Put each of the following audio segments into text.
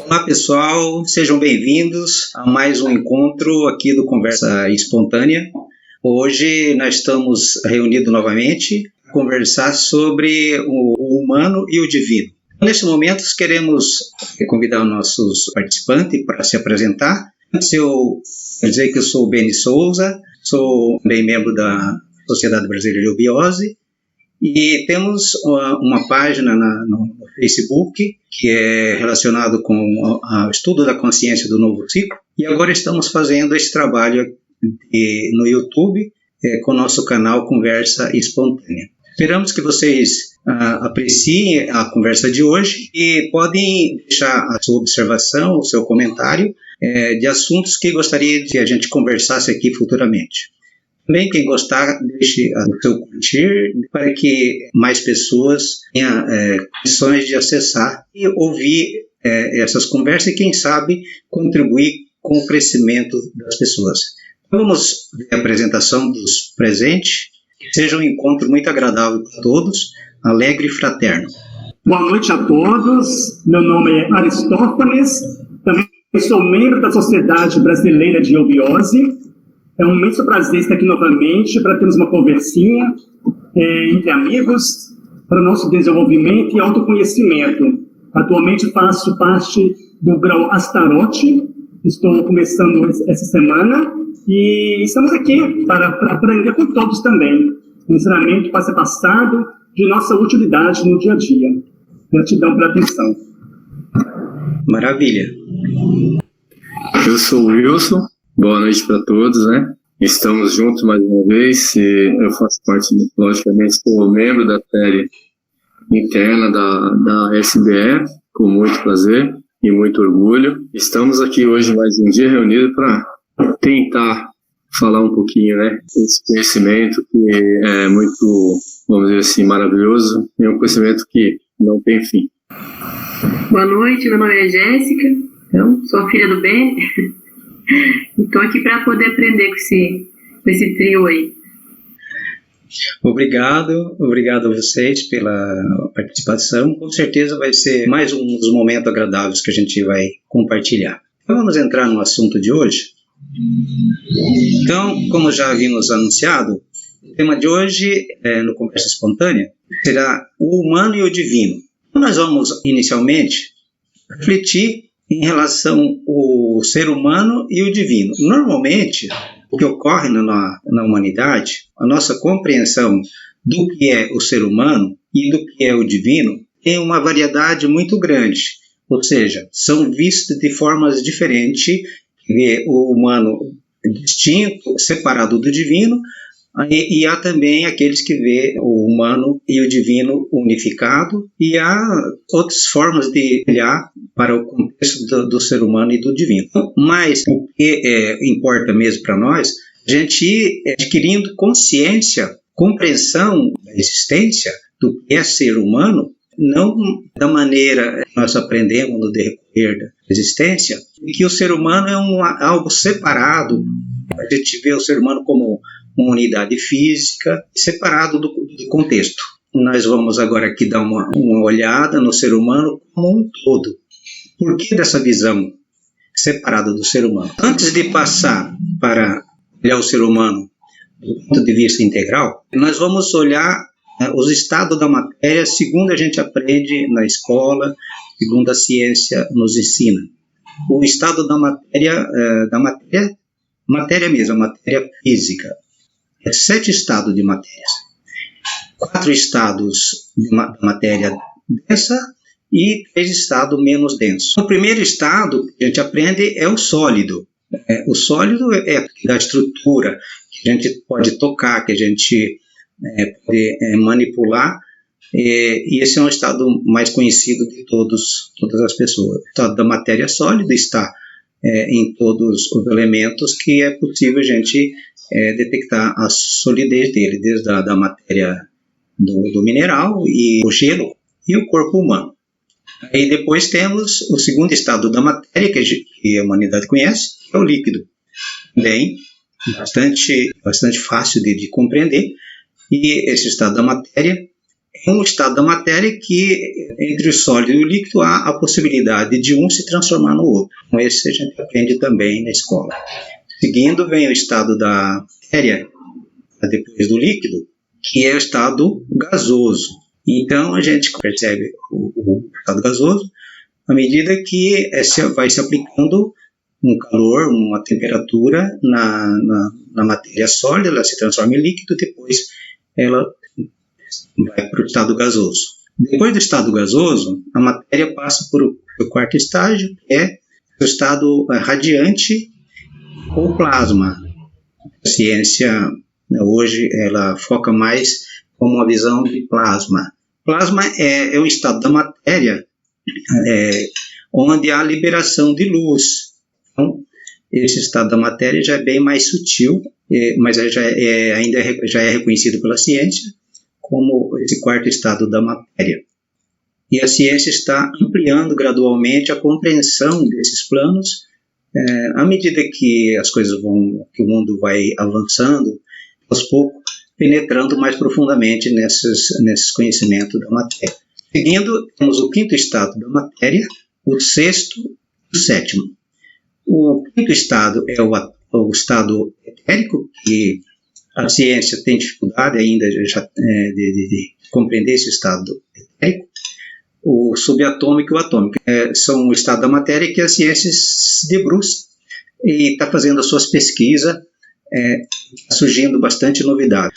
Olá pessoal, sejam bem-vindos a mais um encontro aqui do Conversa Espontânea. Hoje nós estamos reunidos novamente para conversar sobre o humano e o divino. Neste momento queremos convidar os nossos participantes para se apresentar. Antes eu quero dizer que eu sou o Beni Souza, sou também membro da Sociedade Brasileira de Eubiose e temos uma página no Facebook que é relacionado com o estudo da consciência do novo ciclo, e agora estamos fazendo esse trabalho no YouTube com o nosso canal Conversa Espontânea. Esperamos que vocês apreciem a conversa de hoje e podem deixar a sua observação, o seu comentário de assuntos que gostaria que a gente conversasse aqui futuramente. Também, quem gostar, deixe o seu curtir para que mais pessoas tenham condições de acessar e ouvir essas conversas e, quem sabe, contribuir com o crescimento das pessoas. Vamos ver a apresentação dos presentes. Que seja um encontro muito agradável para todos, alegre e fraterno. Boa noite a todos. Meu nome é Aristófanes, também sou membro da Sociedade Brasileira de Eubiose. É um imenso prazer estar aqui novamente para termos uma conversinha entre amigos para o nosso desenvolvimento e autoconhecimento. Atualmente faço parte do grau Astaroth, estou começando essa semana e estamos aqui para aprender com todos também. O ensinamento passo a passado de nossa utilidade no dia a dia. Gratidão pela atenção. Maravilha. Eu sou o Wilson. Boa noite para todos, né? Estamos juntos mais uma vez. Eu faço parte, logicamente, sou membro da série interna da SBE, com muito prazer e muito orgulho. Estamos aqui hoje mais um dia reunidos para tentar falar um pouquinho, né? Esse conhecimento que é muito, vamos dizer assim, maravilhoso, e um conhecimento que não tem fim. Boa noite, meu nome é Jéssica, sou a filha do Ben. Estou aqui para poder aprender com esse trio aí. Obrigado a vocês pela participação. Com certeza vai ser mais um dos momentos agradáveis que a gente vai compartilhar. Então vamos entrar no assunto de hoje. Então, como já havíamos anunciado, o tema de hoje, no Conversa Espontânea, será o humano e o divino. Então, nós vamos, inicialmente, refletir em relação ao ser humano e o divino. Normalmente, o que ocorre na humanidade, a nossa compreensão do que é o ser humano e do que é o divino tem uma variedade muito grande. Ou seja, são vistos de formas diferentes, o humano distinto, separado do divino, e há também aqueles que vê o humano e o divino unificado, e há outras formas de olhar para o contexto do ser humano e do divino. Mas o que importa mesmo para nós, a gente ir adquirindo consciência, compreensão da existência do que é ser humano, não da maneira que nós aprendemos no decorrer da existência, e que o ser humano é algo separado. A gente vê o ser humano como uma unidade física, separado do contexto. Nós vamos agora aqui dar uma olhada no ser humano como um todo. Por que dessa visão separada do ser humano? Antes de passar para olhar o ser humano do ponto de vista integral, nós vamos olhar os estados da matéria segundo a gente aprende na escola, segundo a ciência nos ensina. O estado da matéria mesmo, a matéria física. 7 estados de matérias, 4 estados de matéria densa e 3 estados menos densos. O primeiro estado que a gente aprende é o sólido. O sólido é da estrutura que a gente pode tocar, que a gente pode manipular, e esse é um estado mais conhecido de todas as pessoas. O estado da matéria sólida está em todos os elementos que é possível a gente detectar a solidez dele, desde a matéria do mineral e o gelo e o corpo humano. Aí depois temos o segundo estado da matéria, que a humanidade conhece, que é o líquido. Bem, bastante fácil de compreender, e esse estado da matéria é um estado da matéria que, entre o sólido e o líquido, há a possibilidade de um se transformar no outro. Então, esse a gente aprende também na escola. Seguindo, vem o estado da matéria, depois do líquido, que é o estado gasoso. Então, a gente percebe o estado gasoso à medida que vai se aplicando um calor, uma temperatura na matéria sólida, ela se transforma em líquido, depois ela vai para o estado gasoso. Depois do estado gasoso, a matéria passa por o quarto estágio, que é o estado radiante ou plasma. A ciência, hoje, ela foca mais como uma visão de plasma. Plasma é um estado da matéria onde há liberação de luz. Então, esse estado da matéria já é bem mais sutil, mas ainda é reconhecido pela ciência como esse quarto estado da matéria. E a ciência está ampliando gradualmente a compreensão desses planos à medida que as coisas que o mundo vai avançando, aos poucos, penetrando mais profundamente nesses conhecimentos da matéria. Seguindo, temos o quinto estado da matéria, o sexto e o sétimo. O quinto estado é o estado etérico, que a ciência tem dificuldade ainda de compreender esse estado etérico. O subatômico e o atômico são o estado da matéria que a ciência se debruça e está fazendo as suas pesquisas, surgindo bastante novidade.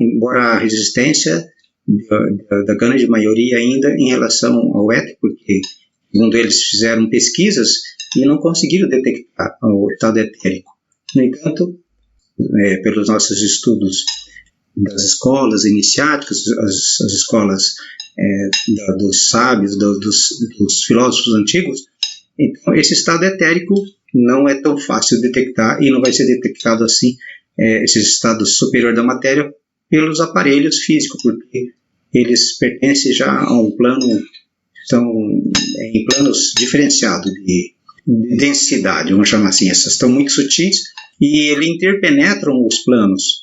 Embora a resistência da grande maioria ainda em relação ao éter, porque segundo eles fizeram pesquisas e não conseguiram detectar o estado etérico. No entanto, pelos nossos estudos das escolas iniciáticas, as escolas dos sábios, dos filósofos antigos, então esse estado etérico não é tão fácil de detectar e não vai ser detectado assim, esse estado superior da matéria, pelos aparelhos físicos, porque eles pertencem já a um plano, estão em planos diferenciados de densidade, vamos chamar assim, essas estão muito sutis e eles interpenetram os planos.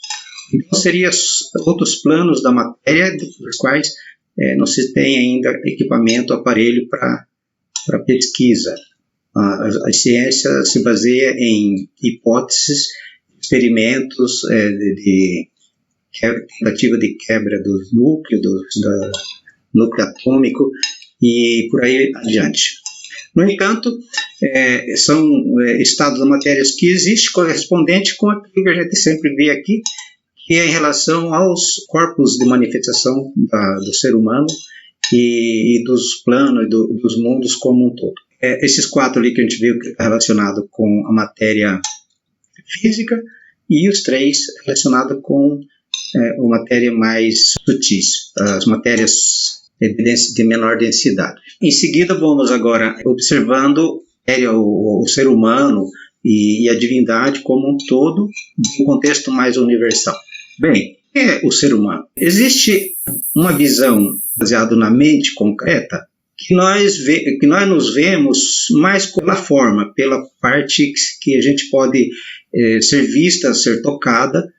Então seriam outros planos da matéria dos quais não se tem ainda equipamento, aparelho para pesquisa. A ciência se baseia em hipóteses, experimentos de tentativa de quebra dos núcleos, do núcleo atômico e por aí adiante. No entanto, são estados da matéria que existem correspondente com aquilo que a gente sempre vê aqui, que é em relação aos corpos de manifestação do ser humano e dos planos e dos mundos como um todo. Esses quatro ali que a gente viu relacionado com a matéria física e os três relacionados com a matéria mais sutis, as matérias de menor densidade. Em seguida, vamos agora observando o ser humano e a divindade como um todo, em um contexto mais universal. Bem, o que é o ser humano? Existe uma visão baseada na mente concreta que nós nos vemos mais pela forma, pela parte que a gente pode ser vista, ser tocada,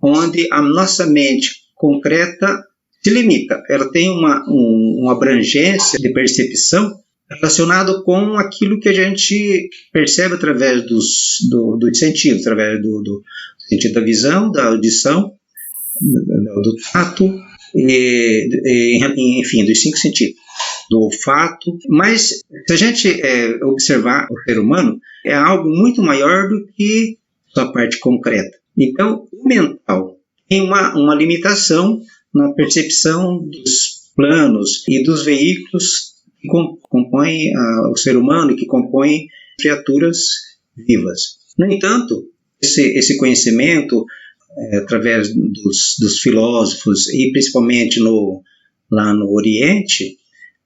onde a nossa mente concreta se limita. Ela tem uma abrangência de percepção relacionada com aquilo que a gente percebe através dos sentidos, através do sentido da visão, da audição, do tato, enfim, dos 5 sentidos, do olfato. Mas se a gente observar o ser humano, é algo muito maior do que sua parte concreta. Então, o mental tem uma limitação na percepção dos planos e dos veículos que compõem o ser humano e que compõem criaturas vivas. No entanto, esse conhecimento, através dos filósofos e principalmente lá no Oriente,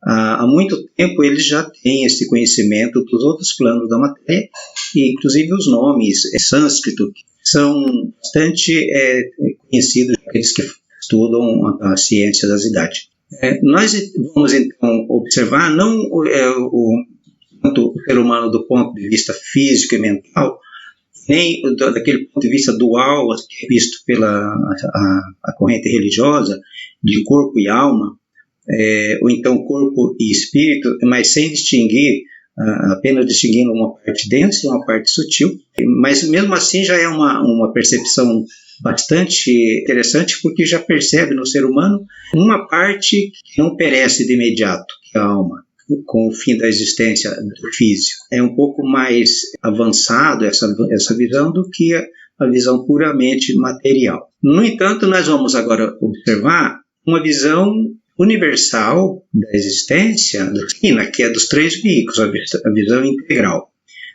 há muito tempo eles já têm esse conhecimento dos outros planos da matéria, e inclusive os nomes sânscrito são bastante conhecidos aqueles que estudam a ciência das idades. Nós vamos então observar não tanto o ser humano do ponto de vista físico e mental, nem daquele ponto de vista dual que é visto pela a corrente religiosa, de corpo e alma, ou então corpo e espírito, mas sem distinguir, apenas distinguindo uma parte densa e uma parte sutil, mas mesmo assim já é uma percepção bastante interessante, porque já percebe no ser humano uma parte que não perece de imediato, que é a alma, com o fim da existência do físico. É um pouco mais avançado essa visão do que a visão puramente material. No entanto, nós vamos agora observar uma visão universal da existência, que é dos três veículos, a visão integral.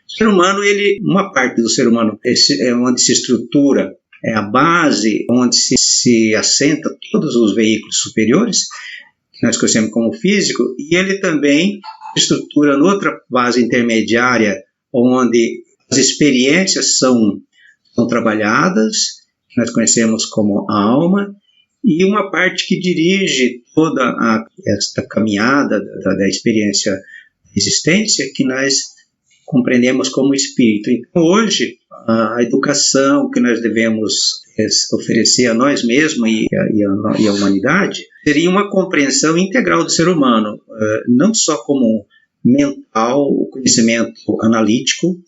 O ser humano, uma parte do ser humano é onde se estrutura, é a base onde se assenta todos os veículos superiores, que nós conhecemos como físico, e ele também se estrutura noutra base intermediária, onde as experiências são trabalhadas, que nós conhecemos como a alma, e uma parte que dirige toda esta caminhada da experiência da existência, que nós compreendemos como espírito. Então, hoje, a educação que nós devemos oferecer a nós mesmos e à humanidade seria uma compreensão integral do ser humano, não só como mental, o conhecimento analítico,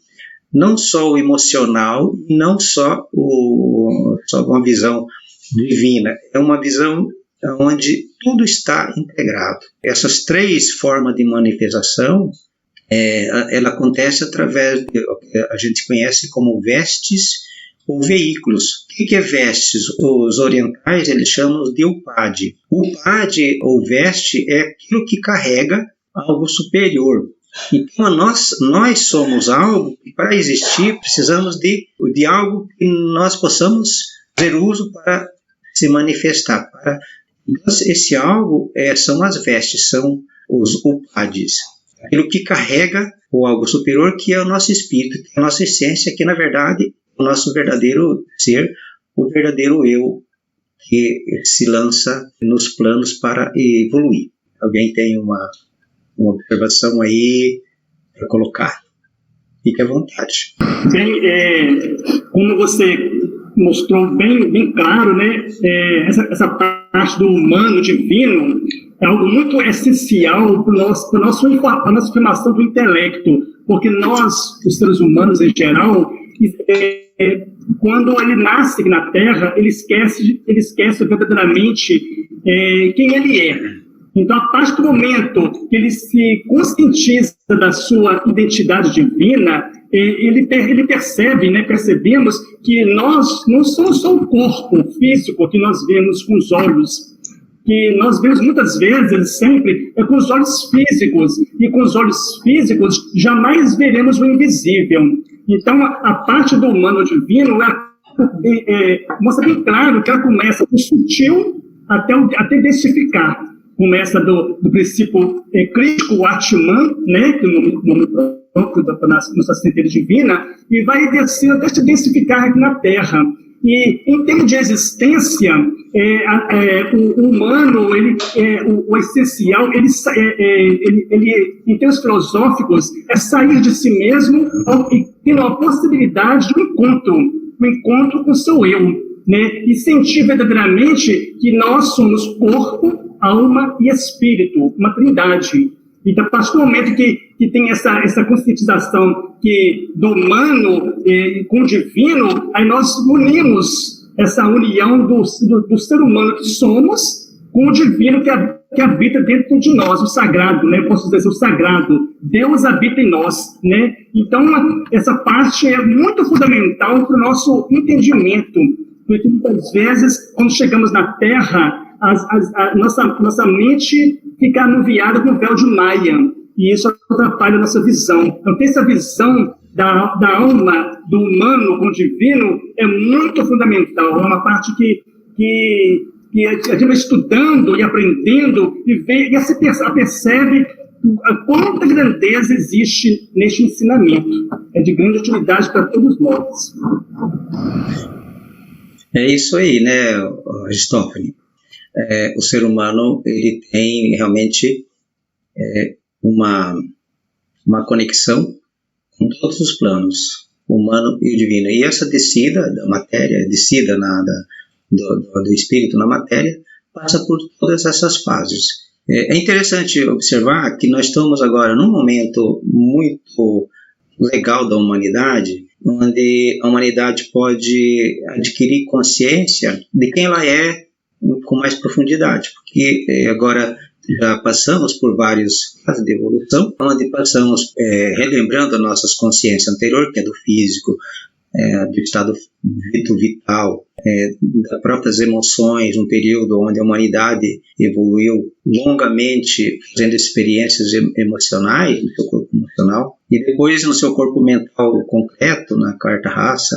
não só o emocional, e não só uma visão divina, é uma visão onde tudo está integrado. Essas três formas de manifestação, ela acontece através do que a gente conhece como vestes ou veículos. O que é vestes? Os orientais eles chamam de upadi. Upadi ou veste é aquilo que carrega algo superior. Então nós somos algo que para existir precisamos de algo que nós possamos fazer uso para se manifestar. Então, esse algo são as vestes, são os upadis. Aquilo que carrega o algo superior, que é o nosso espírito, que é a nossa essência, que na verdade é o nosso verdadeiro ser, o verdadeiro eu, que se lança nos planos para evoluir. Alguém tem uma observação aí para colocar? Fique à vontade. Bem, como você mostrou bem claro, né? Essa parte do humano divino é algo muito essencial para a nossa formação do intelecto, porque nós, os seres humanos em geral, quando ele nasce na Terra, ele esquece verdadeiramente quem ele é. Então, a partir do momento que ele se conscientiza da sua identidade divina, ele percebe, né, percebemos que nós não somos só o corpo físico que nós vemos com os olhos, que nós vemos muitas vezes, sempre, com os olhos físicos, e com os olhos físicos jamais veremos o invisível. Então, a parte do humano divino mostra bem claro que ela começa do sutil até densificar. Começa do princípio crítico, Atman, né, que é o nome próprio da nossa centelha divina, e vai descendo até se densificar aqui na Terra. E, em termos de existência, o humano, o essencial, ele, em termos filosóficos, é sair de si mesmo e ter uma possibilidade de um encontro com o seu eu, né? E sentir verdadeiramente que nós somos corpo, alma e espírito, uma trindade. Então, a partir do momento que tem essa conscientização do humano com o divino, aí nós unimos essa união do ser humano que somos com o divino que habita dentro de nós, o sagrado, né? Eu posso dizer assim, o sagrado. Deus habita em nós, né? Então, essa parte é muito fundamental para o nosso entendimento, porque muitas vezes, quando chegamos na Terra, a nossa mente fica anuviada com o véu de Maia, e isso atrapalha a nossa visão. Então, ter essa visão da alma, do humano com o divino, é muito fundamental. É uma parte que a gente vai estudando e aprendendo e percebe quanta grandeza existe neste ensinamento. É de grande utilidade para todos nós. É isso aí, né, Aristófanes? O ser humano ele tem realmente uma conexão com todos os planos. o humano e o divino. E essa descida da matéria, descida do espírito na matéria, passa por todas essas fases. É interessante observar que nós estamos agora num momento muito legal da humanidade, onde a humanidade pode adquirir consciência de quem ela é com mais profundidade, porque agora já passamos por várias fases de evolução, onde passamos relembrando as nossas consciências anteriores, que é do físico, do estado vital, das próprias emoções, um período onde a humanidade evoluiu longamente, fazendo experiências emocionais no seu corpo emocional, e depois no seu corpo mental concreto, na quarta raça.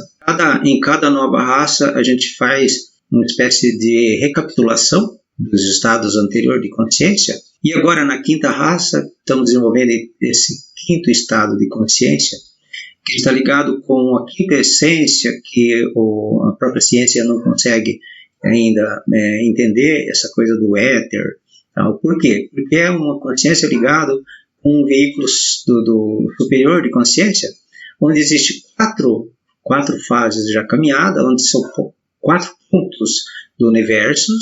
Em cada nova raça a gente faz uma espécie de recapitulação dos estados anteriores de consciência, e agora na quinta raça estamos desenvolvendo esse quinto estado de consciência, que está ligado com a quinta essência que a própria ciência não consegue ainda entender, essa coisa do éter. Por quê? Porque é uma consciência ligada com um veículo do superior de consciência, onde existe quatro fases já caminhada, onde são 4 pontos do universo,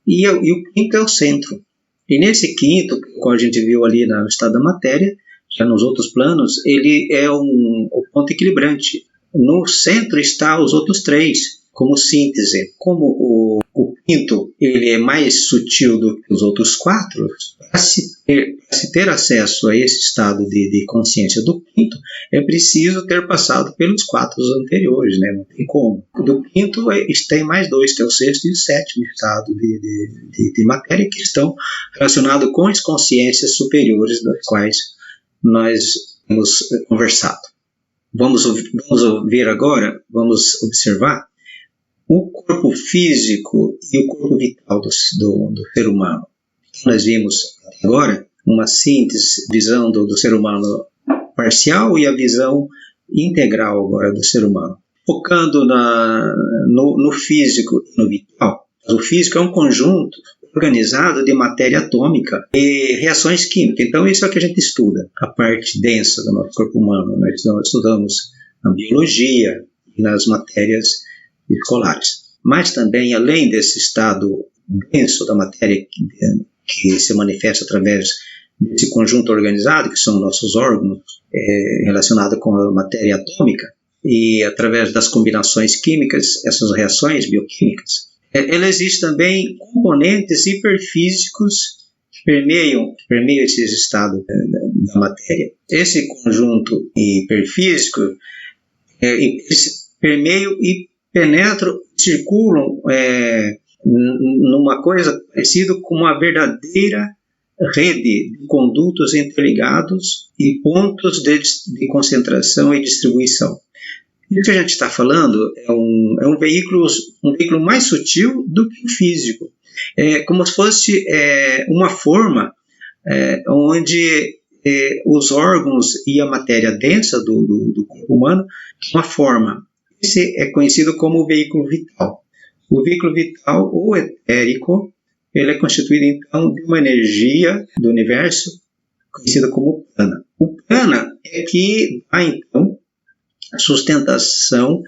e o quinto é o centro. E nesse quinto, como a gente viu ali no estado da matéria, já nos outros planos, ele é o ponto equilibrante. No centro está os outros 3, como síntese. Como o quinto ele é mais sutil do que os outros 4, para se ter acesso a esse estado de consciência do quinto, é preciso ter passado pelos 4 anteriores, né? Não tem como. Do quinto tem mais 2, que é o sexto e o sétimo estado de matéria, que estão relacionados com as consciências superiores das quais nós temos conversado. Vamos ver agora, vamos observar o corpo físico e o corpo vital do ser humano. Nós vimos agora uma síntese, visão do ser humano parcial e a visão integral agora do ser humano. Focando no físico e no vital. O físico é um conjunto organizado de matéria atômica e reações químicas. Então, isso é o que a gente estuda, a parte densa do nosso corpo humano. Nós estudamos na biologia e nas matérias escolares. Mas também, além desse estado denso da matéria que se manifesta através desse conjunto organizado, que são nossos órgãos, relacionados com a matéria atômica, e através das combinações químicas, essas reações bioquímicas, existe também componentes hiperfísicos que permeiam esses estados da matéria. Esse conjunto hiperfísico permeiam e penetram, circulam numa coisa parecida com uma verdadeira rede de condutos interligados e pontos de concentração e distribuição. O que a gente está falando é um veículo mais sutil do que o físico. É como se fosse uma forma onde os órgãos e a matéria densa do corpo humano, uma forma. Esse é conhecido como o veículo vital. O veículo vital, ou etérico, ele é constituído então de uma energia do universo conhecida como prana. O prana é que dá então a sustentação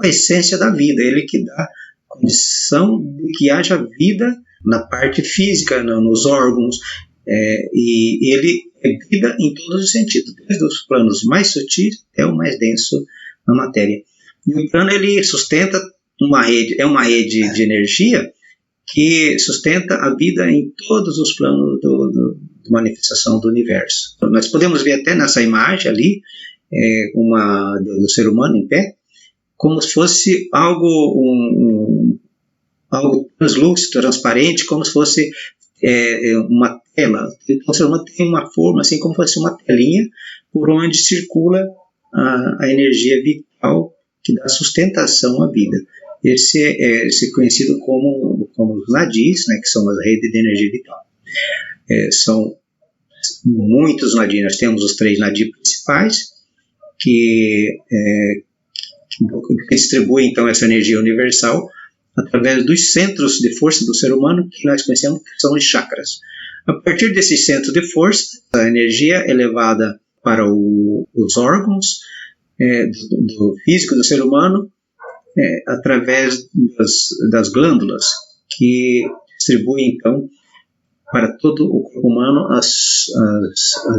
à essência da vida, ele que dá condição de que haja vida na parte física, nos órgãos, e ele é vida em todos os sentidos, desde os planos mais sutis até o mais denso na matéria. E o prana ele sustenta uma rede de energia que sustenta a vida em todos os planos de manifestação do universo. Nós podemos ver até nessa imagem ali, do ser humano em pé, como se fosse algo translúcido, transparente, como se fosse uma tela. Então, o ser humano tem uma forma, assim como se fosse uma telinha, por onde circula a energia vital que dá sustentação à vida. Esse é conhecido como os nadis, né, que são as redes de energia vital. São muitos nadis. Nós temos os 3 nadis principais, que distribuem então essa energia universal através dos centros de força do ser humano, que nós conhecemos que são os chakras. A partir desses centros de força, a energia é levada para os órgãos, do físico do ser humano através das glândulas que distribuem, então, para todo o corpo humano as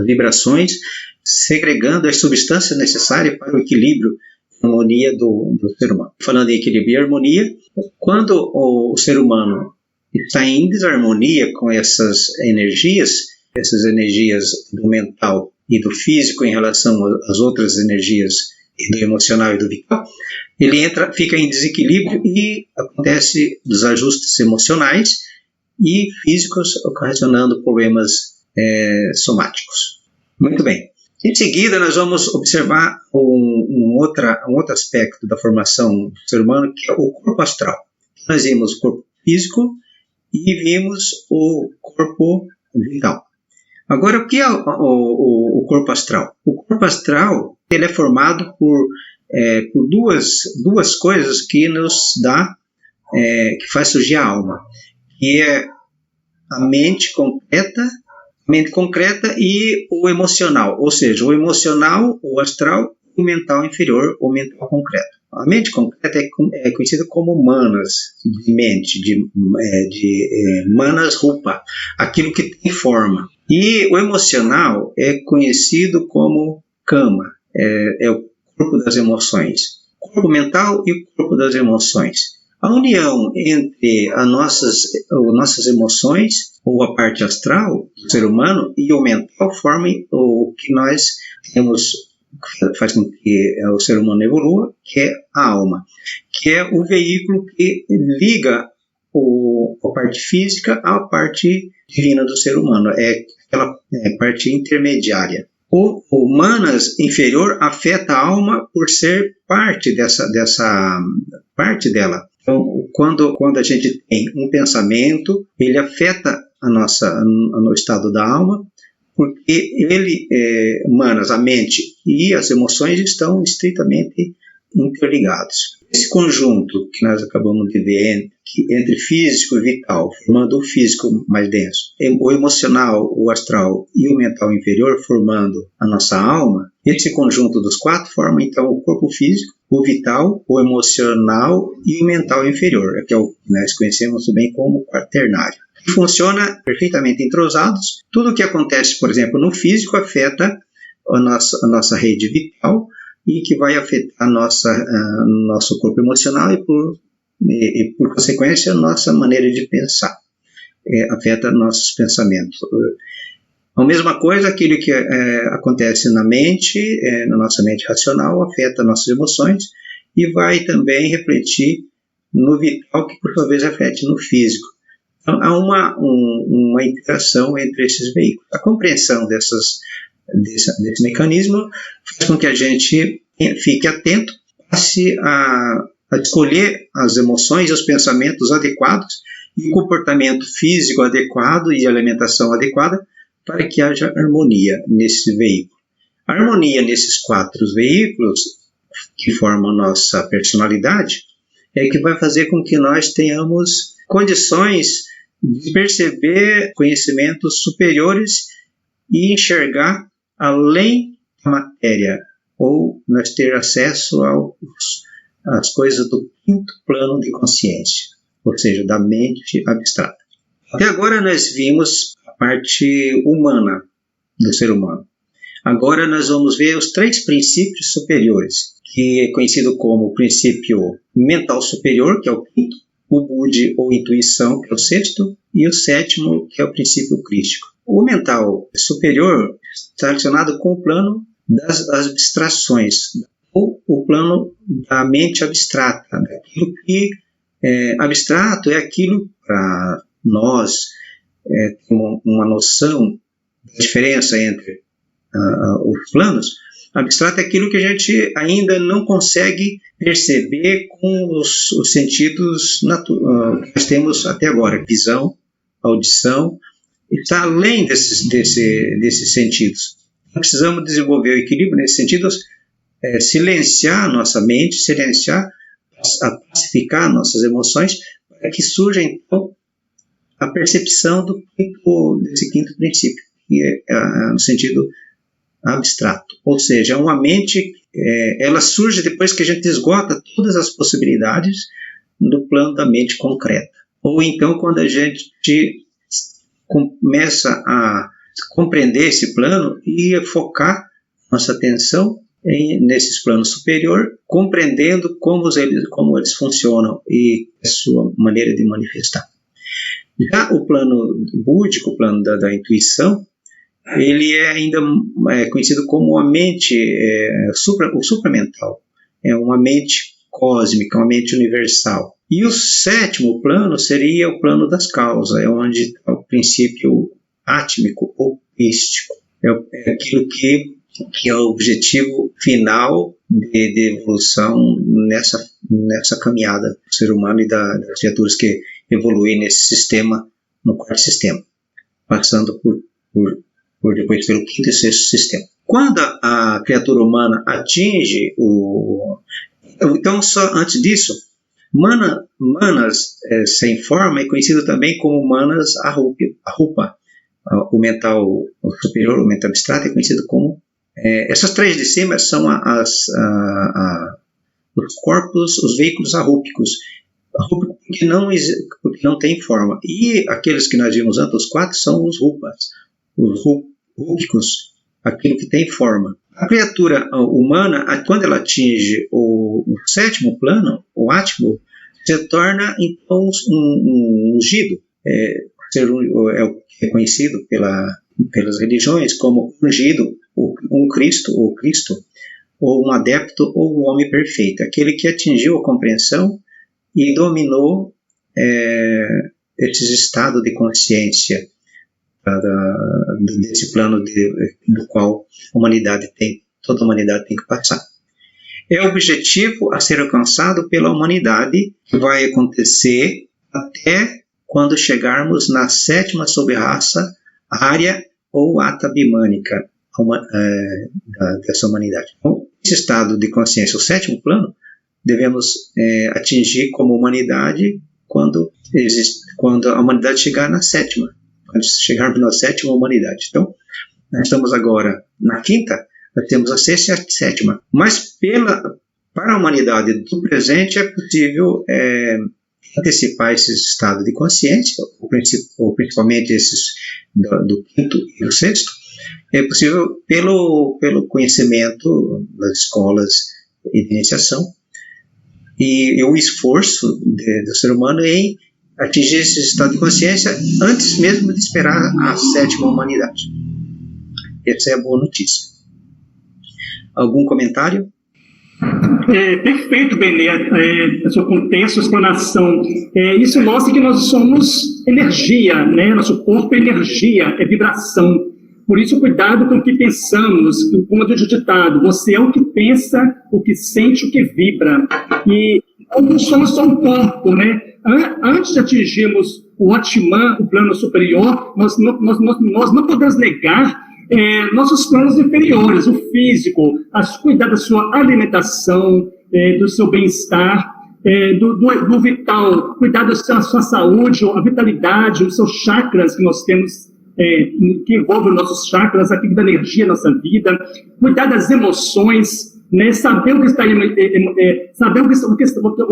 vibrações, segregando as substâncias necessárias para o equilíbrio e harmonia do ser humano. Falando em equilíbrio e harmonia, quando o ser humano está em desarmonia com essas energias do mental e do físico em relação às outras energias do emocional e do vital, ele fica em desequilíbrio e acontece desajustes emocionais e físicos, ocasionando problemas somáticos. Muito bem. Em seguida, nós vamos observar um outro aspecto da formação do ser humano, que é o corpo astral. Nós vimos o corpo físico e vimos o corpo vital. Agora, o que é o corpo astral? O corpo astral ele é formado por duas coisas que nos dá, que faz surgir a alma, que é a mente concreta e o emocional, ou seja, o emocional, o astral, e o mental inferior, o mental concreto. A mente concreta é conhecida como manas, de mente, de manas rupa, aquilo que tem forma. E o emocional é conhecido como kama, é o corpo das emoções. O corpo mental e o corpo das emoções. A união entre as nossas emoções, ou a parte astral do ser humano, e o mental formem o que nós temos, faz com que o ser humano evolua, que é a alma, que é o veículo que liga a parte física à parte divina do ser humano, é aquela parte intermediária. O manas inferior afeta a alma por ser parte dessa parte dela. Então, quando a gente tem um pensamento, ele afeta no estado da alma, porque manas, a mente e as emoções estão estritamente interligados. Esse conjunto que nós acabamos de ver entre físico e vital, formando o físico mais denso, o emocional, o astral e o mental inferior, formando a nossa alma, esse conjunto dos quatro forma então o corpo físico, o vital, o emocional e o mental inferior, que é o que nós conhecemos também como quaternário. Funciona perfeitamente entrosados. Tudo o que acontece, por exemplo, no físico afeta a nossa rede vital e que vai afetar nosso corpo emocional e por consequência, a nossa maneira de pensar. Afeta nossos pensamentos. A mesma coisa, aquilo que acontece na mente, na nossa mente racional, afeta nossas emoções e vai também refletir no vital, que por sua vez reflete no físico. Então, há uma interação entre esses veículos. A compreensão desse mecanismo faz com que a gente fique atento, passe a escolher as emoções e os pensamentos adequados e o comportamento físico adequado e a alimentação adequada para que haja harmonia nesse veículo. A harmonia nesses quatro veículos que formam a nossa personalidade é que vai fazer com que nós tenhamos condições de perceber conhecimentos superiores e enxergar além da matéria, ou nós ter acesso às coisas do quinto plano de consciência, ou seja, da mente abstrata. Até agora nós vimos a parte humana do ser humano. Agora nós vamos ver os 3 princípios superiores, que é conhecido como o princípio mental superior, que é o quinto, o Budi ou intuição, que é o sexto, e o sétimo, que é o princípio crístico. O mental superior está relacionado com o plano das abstrações, ou o plano da mente abstrata. Aquilo que abstrato é aquilo, para nós, uma noção da diferença entre os planos. Abstrato é aquilo que a gente ainda não consegue perceber com os sentidos que nós temos até agora, visão, audição, está além desses sentidos. Nós precisamos desenvolver o equilíbrio nesses sentidos, silenciar nossa mente, pacificar nossas emoções, para que surja então a percepção desse quinto princípio, que é no sentido abstrato, ou seja, uma mente ela surge depois que a gente esgota todas as possibilidades do plano da mente concreta. Ou então quando a gente começa a compreender esse plano e focar nossa atenção nesses planos superiores, compreendendo como eles funcionam e a sua maneira de manifestar. Já o plano búdico, o plano da intuição, ele é ainda conhecido como a mente o supramental. É uma mente cósmica, uma mente universal. E o sétimo plano seria o plano das causas, é onde está o princípio átmico ou místico. É aquilo que é o objetivo final de evolução nessa caminhada do ser humano e das criaturas que evoluem nesse sistema, no quarto sistema, passando depois pelo quinto e sexto sistema. Quando a criatura humana atinge então, só antes disso, manas sem forma é conhecido também como manas arupa. O mental superior, o mental abstrato, é conhecido como... essas três de cima são os corpos, os veículos arrúpicos. Arrúpico porque não tem forma. E aqueles que nós vimos antes, os quatro, são os rupas, os rúpicos, aquilo que tem forma. A criatura humana, quando ela atinge o sétimo plano, o átmico, se torna então um ungido. É conhecido pelas religiões como ungido, um Cristo, ou um adepto, ou um homem perfeito, aquele que atingiu a compreensão e dominou esses estados de consciência desse plano do qual toda a humanidade tem que passar. É o objetivo a ser alcançado pela humanidade, que vai acontecer até quando chegarmos na sétima sub-raça, Arya ou Atabimânica, dessa humanidade. Então, esse estado de consciência, o sétimo plano, devemos atingir como humanidade quando a humanidade chegar na sétima. Quando chegarmos na sétima humanidade. Então, nós estamos agora na quinta, nós temos a sexta e a sétima. Mas para a humanidade do presente é possível antecipar esses estados de consciência, ou principalmente esses do quinto e do sexto, é possível pelo conhecimento das escolas de iniciação e o esforço do ser humano em atingir esse estado de consciência antes mesmo de esperar a sétima humanidade. Essa é a boa notícia. Algum comentário? Perfeito, Benê, seu contexto, explanação. Isso mostra que nós somos energia, né? Nosso corpo é energia, é vibração. Por isso, cuidado com o que pensamos, como diz o ditado, você é o que pensa, o que sente, o que vibra. E não somos só um corpo, né? Antes de atingirmos o Atman, o plano superior, nós não podemos negar nossos planos inferiores, o físico, cuidar da sua alimentação, do seu bem-estar, do vital, cuidar da sua saúde, a vitalidade, os seus chakras que nós temos, que envolvem os nossos chakras, aquilo da energia na nossa vida, cuidar das emoções, né, saber o que está saber o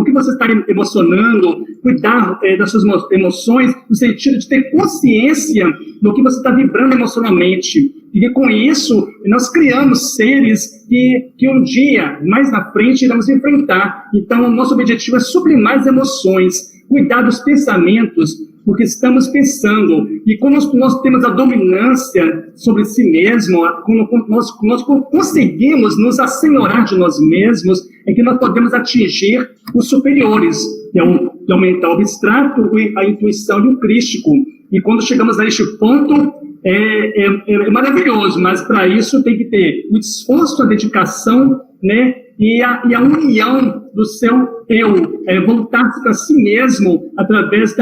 que você está emocionando, cuidar das suas emoções, no sentido de ter consciência do que você está vibrando emocionalmente. E com isso, nós criamos seres que um dia, mais na frente, iremos enfrentar. Então, o nosso objetivo é sublimar as emoções, cuidar dos pensamentos, do que estamos pensando. E quando nós temos a dominância sobre si mesmo, quando nós conseguimos nos assenhorar de nós mesmos, é que nós podemos atingir os superiores, que é o mental abstrato, a intuição e o crístico. E quando chegamos a este ponto, é maravilhoso, mas para isso tem que ter o esforço, a dedicação, né? E a união do seu eu, voltar-se para si mesmo através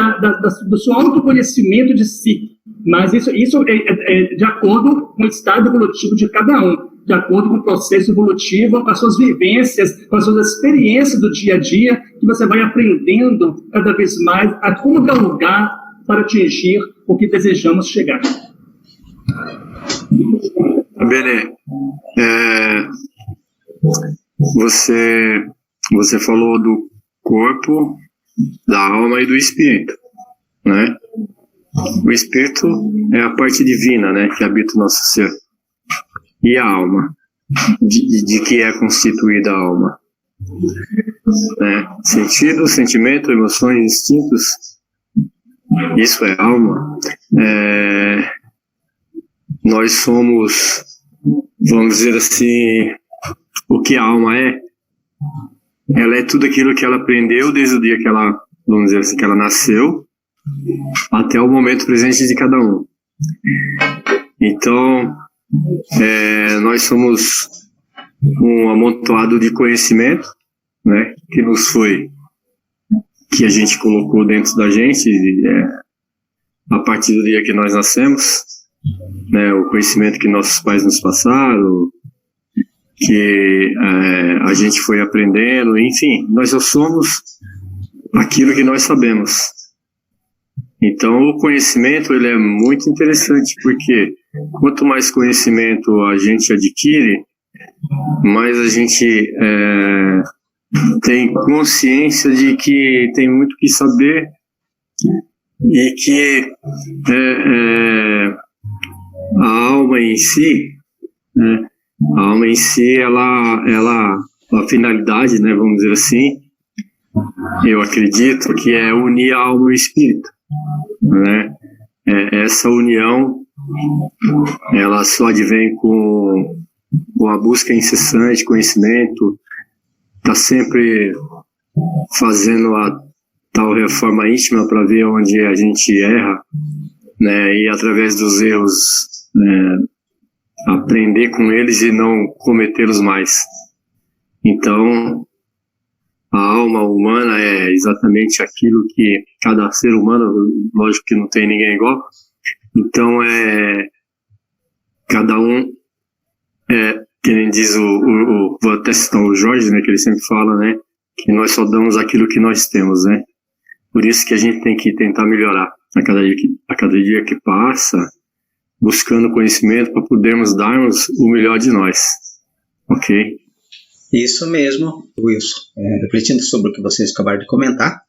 do seu autoconhecimento de si. Mas isso é de acordo com o estado evolutivo de cada um, de acordo com o processo evolutivo, com as suas vivências, com as suas experiências do dia a dia, que você vai aprendendo cada vez mais a como galgar para atingir o que desejamos chegar. Benê, você falou do corpo, da alma e do espírito, né? O espírito é a parte divina, né, que habita o nosso ser. E a alma? De que é constituída a alma? Sentidos, sentimento, emoções, instintos. Isso é alma. Nós somos, vamos dizer assim, o que a alma é. Ela é tudo aquilo que ela aprendeu desde o dia que ela, vamos dizer assim, que ela nasceu, até o momento presente de cada um. Então, nós somos um amontoado de conhecimento, né, que a gente colocou dentro da gente a partir do dia que nós nascemos, né, o conhecimento que nossos pais nos passaram, que a gente foi aprendendo, enfim, nós só somos aquilo que nós sabemos. Então, o conhecimento ele é muito interessante, porque quanto mais conhecimento a gente adquire, mais a gente tem consciência de que tem muito que saber e que a alma em si, né, a finalidade, né, vamos dizer assim, eu acredito que é unir a alma e o espírito, né? Essa união, ela só advém com a busca incessante de conhecimento, tá sempre fazendo a tal reforma íntima para ver onde a gente erra, né? E através dos erros aprender com eles e não cometê-los mais. Então, a alma humana é exatamente aquilo que cada ser humano, lógico que não tem ninguém igual, então cada um que nem diz vou até citar o Jorge, né, que ele sempre fala, né, que nós só damos aquilo que nós temos, né, por isso que a gente tem que tentar melhorar a cada dia que passa, buscando conhecimento para podermos darmos o melhor de nós, ok? Isso mesmo, Wilson. Refletindo sobre o que vocês acabaram de comentar,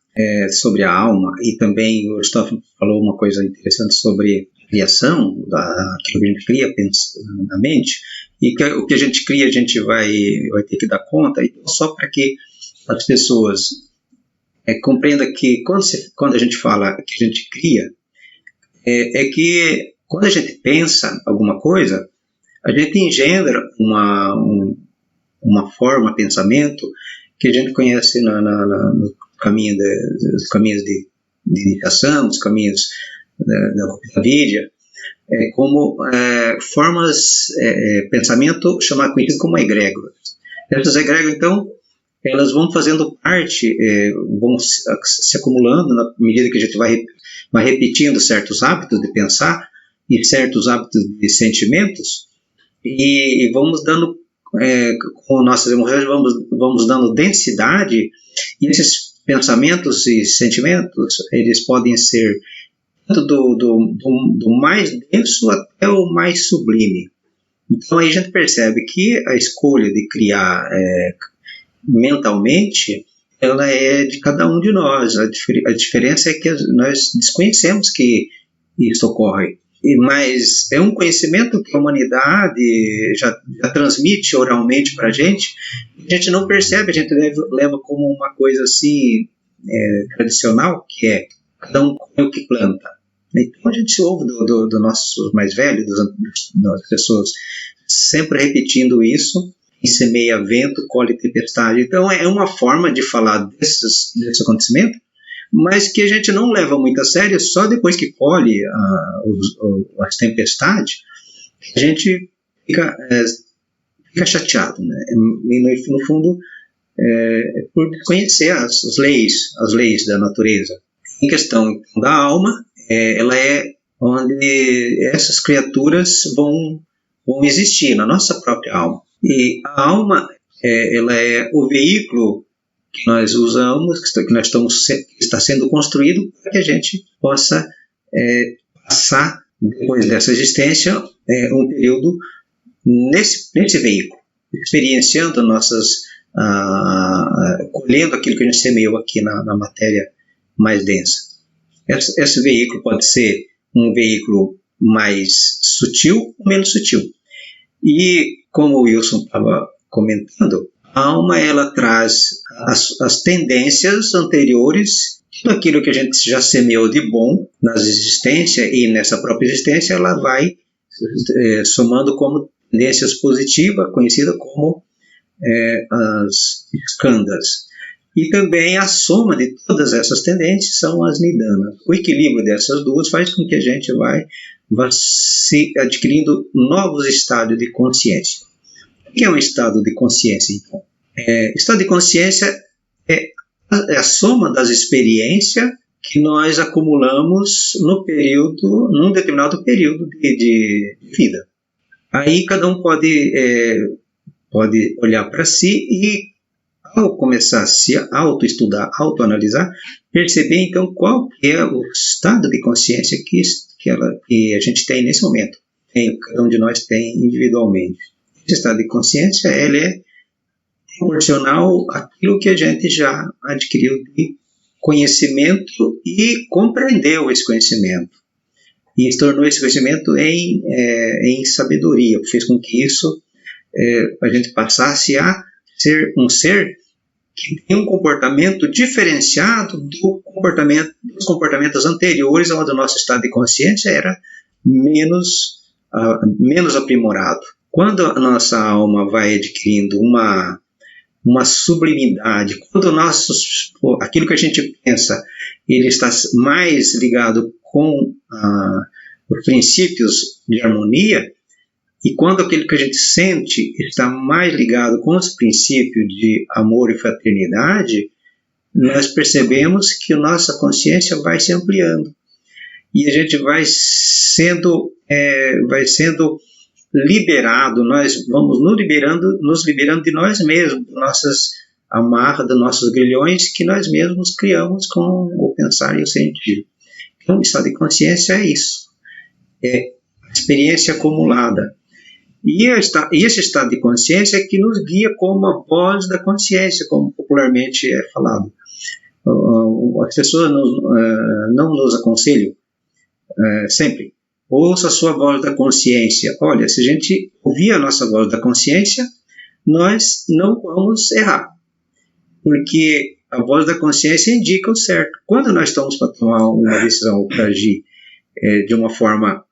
sobre a alma, e também o Gustavo falou uma coisa interessante sobre a criação, aquilo que a gente cria na mente, e que o que a gente cria a gente vai ter que dar conta, então, só para que as pessoas compreendam que quando a gente fala que a gente cria, que quando a gente pensa alguma coisa, a gente engendra uma forma, pensamento, que a gente conhece no caminho dos caminhos de iniciação, os caminhos da vida, como formas, pensamento conhecido como egrégoras. Essas egrégoras, então, elas vão fazendo parte, vão se acumulando na medida que a gente vai repetindo certos hábitos de pensar e certos hábitos de sentimentos, e vamos dando, com nossas emoções, vamos dando densidade, e esses pensamentos e sentimentos, eles podem ser tanto do mais denso até o mais sublime. Então aí a gente percebe que a escolha de criar mentalmente, ela é de cada um de nós. A diferença é que nós desconhecemos que isso ocorre. Mas é um conhecimento que a humanidade já transmite oralmente para a gente não percebe, a gente leva como uma coisa assim tradicional, que é cada um come o que planta. Então a gente se ouve do nosso mais velho, das pessoas sempre repetindo isso, e semeia vento, colhe tempestade. Então é uma forma de falar desse acontecimento, mas que a gente não leva muito a sério. Só depois que colhe as tempestades, a gente fica chateado, né? E no fundo, por desconhecer as leis da natureza. Em questão da alma, ela é onde essas criaturas vão existir, na nossa própria alma. E a alma, ela é o veículo que nós usamos, que está sendo construído para que a gente possa passar, depois dessa existência, um período nesse veículo, experienciando nossas colhendo aquilo que a gente semeou aqui na matéria mais densa. Esse veículo pode ser um veículo mais sutil ou menos sutil. E, como o Wilson estava comentando, a alma ela traz as tendências anteriores, tudo aquilo que a gente já semeou de bom nas existências, e nessa própria existência ela vai somando como tendências positivas, conhecida como as skandhas. E também a soma de todas essas tendências são as nidanas. O equilíbrio dessas duas faz com que a gente vai se adquirindo novos estados de consciência. O que é um estado de consciência, então? Estado de consciência é a soma das experiências que nós acumulamos num determinado período de vida. Aí cada um pode olhar para si e, ao começar a se autoestudar, autoanalisar, perceber então qual é o estado de consciência que a gente tem nesse momento. Cada um de nós tem individualmente. Esse estado de consciência ele é proporcional àquilo que a gente já adquiriu de conhecimento e compreendeu esse conhecimento. E tornou esse conhecimento em sabedoria, fez com que isso a gente passasse a ser um ser que tem um comportamento diferenciado dos comportamentos anteriores, onde o nosso estado de consciência era menos aprimorado. Quando a nossa alma vai adquirindo uma sublimidade, quando aquilo que a gente pensa ele está mais ligado com os princípios de harmonia, e quando aquilo que a gente sente está mais ligado com os princípios de amor e fraternidade, nós percebemos que a nossa consciência vai se ampliando. E a gente vai sendo liberado, nós vamos nos liberando de nós mesmos, das nossas amarras, dos nossos grilhões que nós mesmos criamos com o pensar e o sentir. Então, o estado de consciência é isso. É a experiência acumulada. E esse estado de consciência é que nos guia como a voz da consciência, como popularmente é falado. As pessoas não nos aconselham sempre. Ouça a sua voz da consciência. Olha, se a gente ouvir a nossa voz da consciência, nós não vamos errar. Porque a voz da consciência indica o certo. Quando nós estamos para tomar uma decisão, para agir de uma forma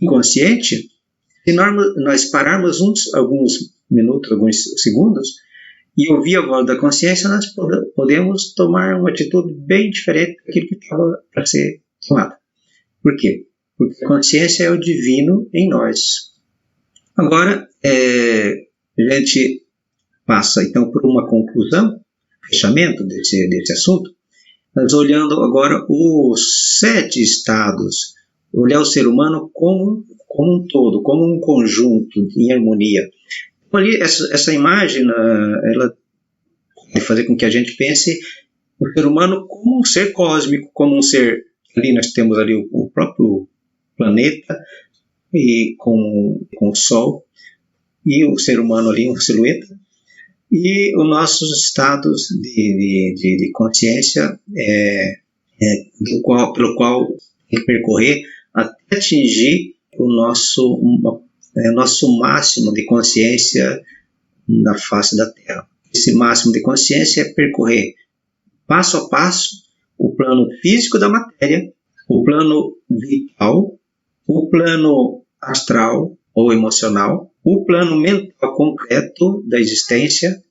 inconsciente, se nós pararmos alguns minutos, alguns segundos, e ouvir a voz da consciência, nós podemos tomar uma atitude bem diferente daquilo que estava para ser tomada. Por quê? Porque a consciência é o divino em nós. Agora, a gente passa então por uma conclusão, fechamento desse assunto, nós olhando agora os 7 estados, olhar o ser humano como um todo, como um conjunto em harmonia. Então, ali, essa imagem, ela pode fazer com que a gente pense o ser humano como um ser cósmico, como um ser, ali nós temos ali o próprio planeta e com o Sol, e o ser humano ali, uma silhueta, e os nossos estados de consciência pelo qual tem que percorrer até atingir o nosso máximo de consciência na face da Terra. Esse máximo de consciência é percorrer passo a passo o plano físico da matéria, o plano vital, o plano astral ou emocional, o plano mental concreto da existência,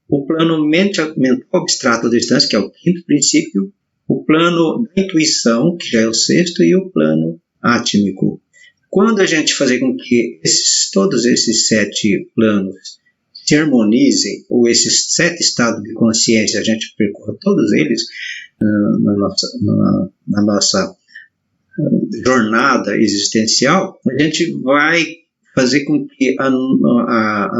o plano mental abstrato da existência, que é o 5º princípio, o plano da intuição, que já é o 6º, e o plano átmico. Quando a gente fazer com que todos esses 7 planos se harmonizem, ou esses 7 estados de consciência, a gente percorra todos eles na nossa jornada existencial, a gente vai fazer com que a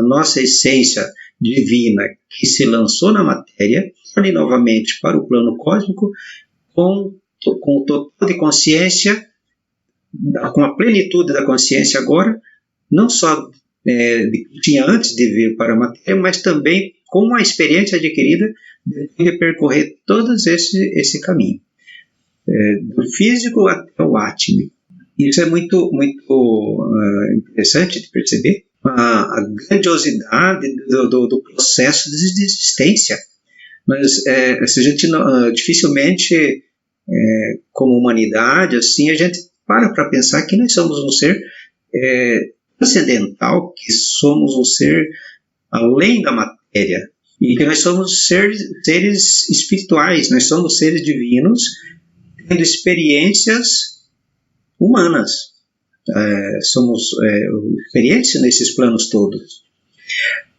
nossa essência divina que se lançou na matéria torne novamente para o plano cósmico com o total de consciência, com a plenitude da consciência agora, não só que tinha antes de vir para a matéria, mas também com a experiência adquirida de percorrer todo esse caminho, do físico até o átmico. Isso é muito, muito interessante de perceber, a grandiosidade do processo de existência. Mas a gente dificilmente, como humanidade, assim, a gente para pensar que nós somos um ser transcendental, que somos um ser além da matéria, e que nós somos seres espirituais, nós somos seres divinos, tendo experiências humanas. Somos experiência nesses planos todos.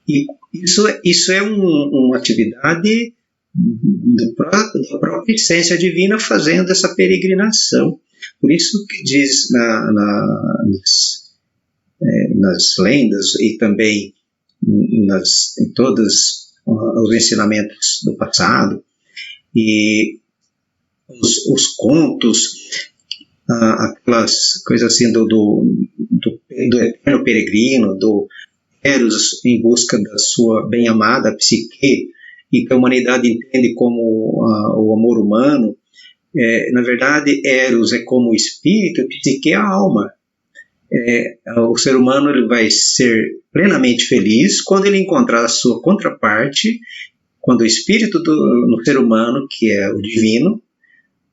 E isso é uma atividade da própria essência divina fazendo essa peregrinação. Por isso que diz nas lendas e também em todos os ensinamentos do passado e os contos, aquelas coisas assim do eterno peregrino, do Eros em busca da sua bem-amada psique, e que a humanidade entende como o amor humano. Na verdade, Eros é como o espírito, e psique é a alma. O ser humano ele vai ser plenamente feliz quando ele encontrar a sua contraparte, quando o espírito no ser humano, que é o divino,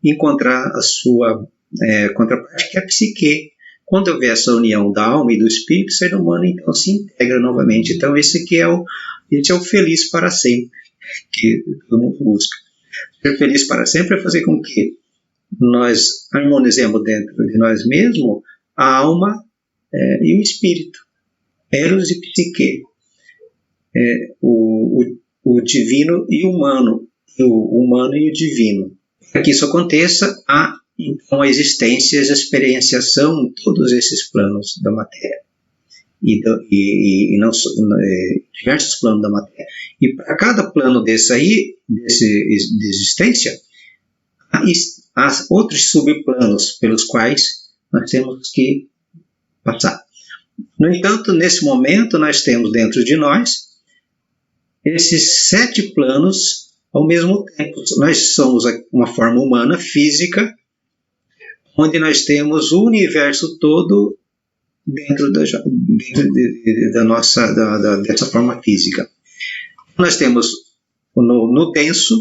encontrar a sua contraparte, que é a psique. Quando houver essa união da alma e do espírito, o ser humano então se integra novamente. Então esse é o feliz para sempre, que todo mundo busca. Ser feliz para sempre é fazer com que nós harmonizemos dentro de nós mesmos a alma e o espírito, Eros e psique, o divino e o humano, o humano e o divino. Para que isso aconteça, há então a existência e a experienciação de todos esses planos da matéria e não diversos planos da matéria. E para cada plano desse aí, de existência, há outros subplanos pelos quais nós temos que passar. No entanto, nesse momento, nós temos dentro de nós esses 7 planos ao mesmo tempo. Nós somos uma forma humana, física, onde nós temos o universo todo dentro dessa forma física. Nós temos no denso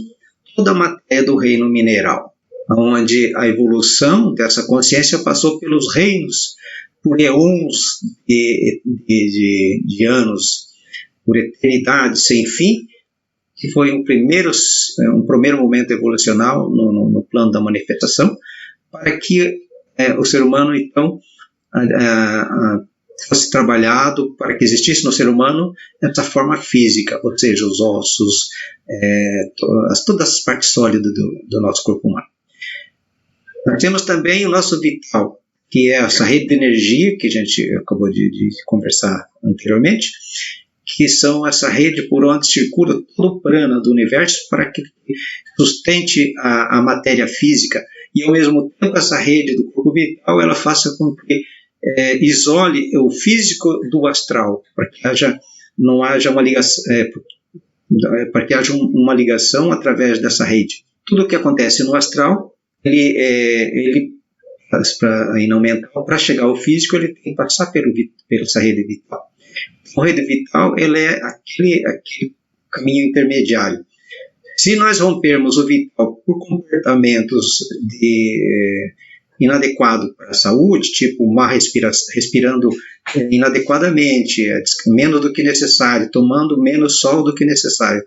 toda a matéria do reino mineral, onde a evolução dessa consciência passou pelos reinos, por eons de anos, por eternidade sem fim, que foi um primeiro momento evolucional no plano da manifestação, para que o ser humano, então, fosse trabalhado, para que existisse no ser humano essa forma física, ou seja, os ossos, todas as partes sólidas do nosso corpo humano. Nós temos também o nosso vital, que é essa rede de energia que a gente acabou de conversar anteriormente, que são essa rede por onde circula todo o prana do universo para que sustente a matéria física. E, ao mesmo tempo, essa rede do corpo vital, ela faça com que isole o físico do astral, para que não haja uma ligação, para que haja uma ligação através dessa rede. Tudo o que acontece no astral, ele e não mental, para chegar ao físico, ele tem que passar pela essa rede vital. A rede vital, ele é aquele caminho intermediário. Se nós rompermos o vital por comportamentos inadequados para a saúde, tipo respirando inadequadamente, menos do que necessário, tomando menos sol do que necessário,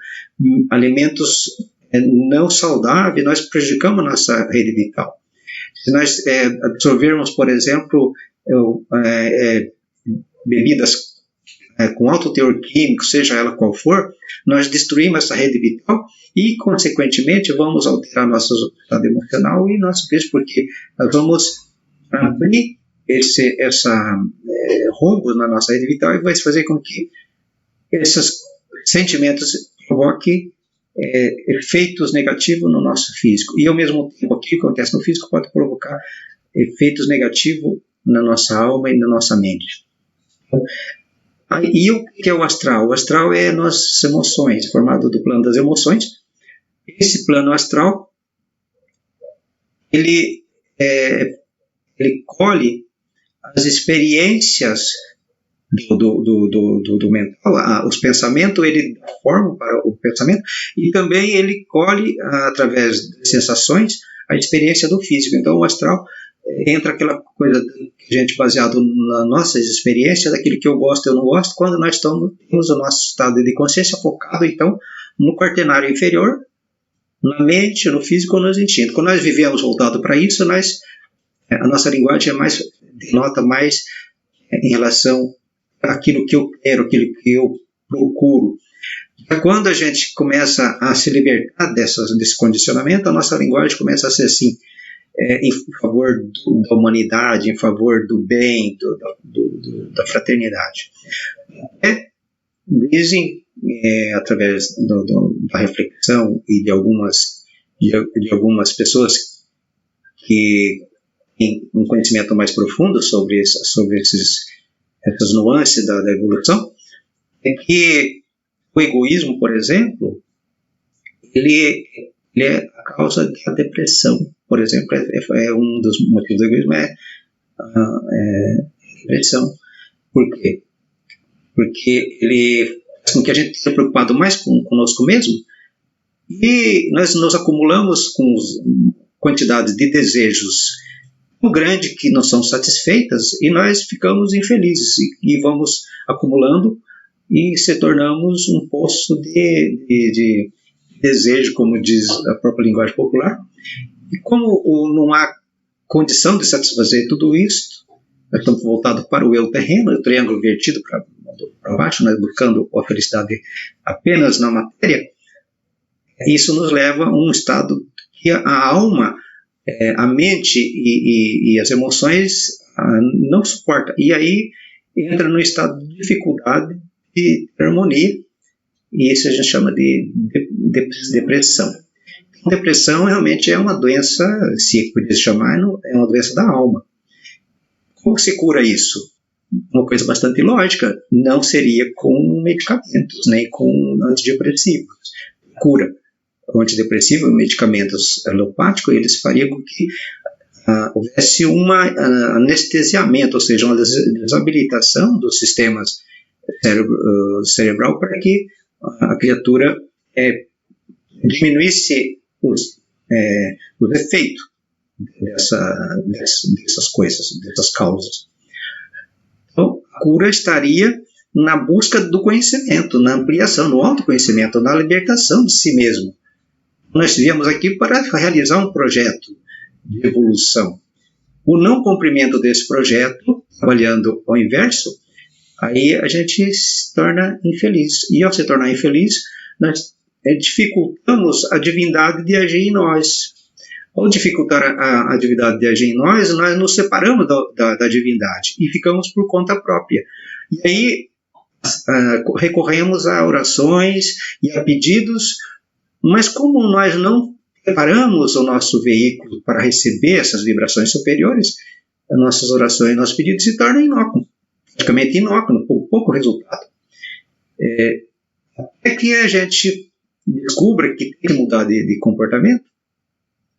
alimentos não saudáveis, nós prejudicamos a nossa rede vital. Se nós absorvermos, por exemplo, bebidas com alto teor químico, seja ela qual for, nós destruímos essa rede vital e, consequentemente, vamos alterar nosso estado emocional e nosso peso, porque nós vamos abrir rombos na nossa rede vital e vai fazer com que esses sentimentos provoquem efeitos negativos no nosso físico. E, ao mesmo tempo, o que acontece no físico pode provocar efeitos negativos na nossa alma e na nossa mente. Então, E o que é o astral? O astral é nossas emoções, formado do plano das emoções. Esse plano astral, ele colhe as experiências do mental, os pensamentos, ele dá forma para o pensamento, e também ele colhe, através das sensações, a experiência do físico. Então, o astral entra aquela coisa que a gente, baseado nas nossas experiências, daquilo que eu gosto, eu não gosto, quando nós temos o nosso estado de consciência focado, então, no quaternário inferior, na mente, no físico, nos instintos. Quando nós vivemos voltado para isso, a nossa linguagem denota mais em relação àquilo que eu quero, aquilo que eu procuro. Quando a gente começa a se libertar desse condicionamento, a nossa linguagem começa a ser assim, em favor da humanidade, em favor do bem, da fraternidade. Dizem, através da reflexão e de algumas pessoas que têm um conhecimento mais profundo sobre essas nuances da evolução, é que o egoísmo, por exemplo, ele é a causa da depressão. Por exemplo, um dos motivos do egoísmo é a depressão. Por quê? Porque ele faz com que a gente esteja preocupado mais conosco mesmo, e nós nos acumulamos com quantidades de desejos tão grandes que não são satisfeitas, e nós ficamos infelizes e vamos acumulando e se tornamos um poço de desejo, como diz a própria linguagem popular. E como não há condição de satisfazer tudo isso, nós estamos voltados para o eu terreno, o triângulo vertido para baixo, nós buscando a felicidade apenas na matéria. Isso nos leva a um estado que a alma, a mente e as emoções não suportam. E aí entra no estado de dificuldade, de harmonia, e isso a gente chama de depressão. Depressão realmente é uma doença, se podia chamar, é uma doença da alma. Como se cura isso? Uma coisa bastante lógica, não seria com medicamentos, nem com antidepressivos. Cura. O antidepressivo, medicamentos alopáticos, eles fariam com que houvesse um anestesiamento, ou seja, uma desabilitação dos sistemas cerebral para que a criatura diminuísse os efeitos dessas coisas, dessas causas. Então, a cura estaria na busca do conhecimento, na ampliação, no autoconhecimento, na libertação de si mesmo. Nós viemos aqui para realizar um projeto de evolução. O não cumprimento desse projeto, trabalhando ao inverso, aí a gente se torna infeliz. E ao se tornar infeliz, nós dificultamos a divindade de agir em nós. Ao dificultar a divindade de agir em nós nos separamos da divindade e ficamos por conta própria. E aí recorremos a orações e a pedidos, mas como nós não preparamos o nosso veículo para receber essas vibrações superiores, as nossas orações e nossos pedidos se tornam inócuos, praticamente inócuos, com pouco resultado. Até que a gente descubra que tem que mudar de comportamento,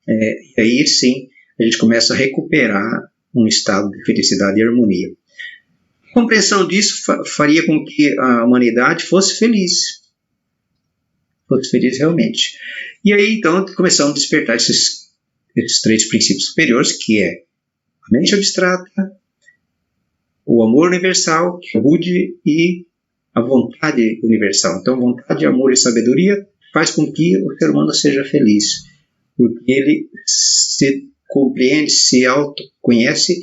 e aí sim a gente começa a recuperar um estado de felicidade e harmonia. A compreensão disso faria com que a humanidade fosse feliz realmente. E aí então começamos a despertar esses três princípios superiores, que é a mente abstrata, o amor universal, que é o Budi, e a vontade universal. Então, vontade, amor e sabedoria faz com que o ser humano seja feliz, porque ele se compreende, se autoconhece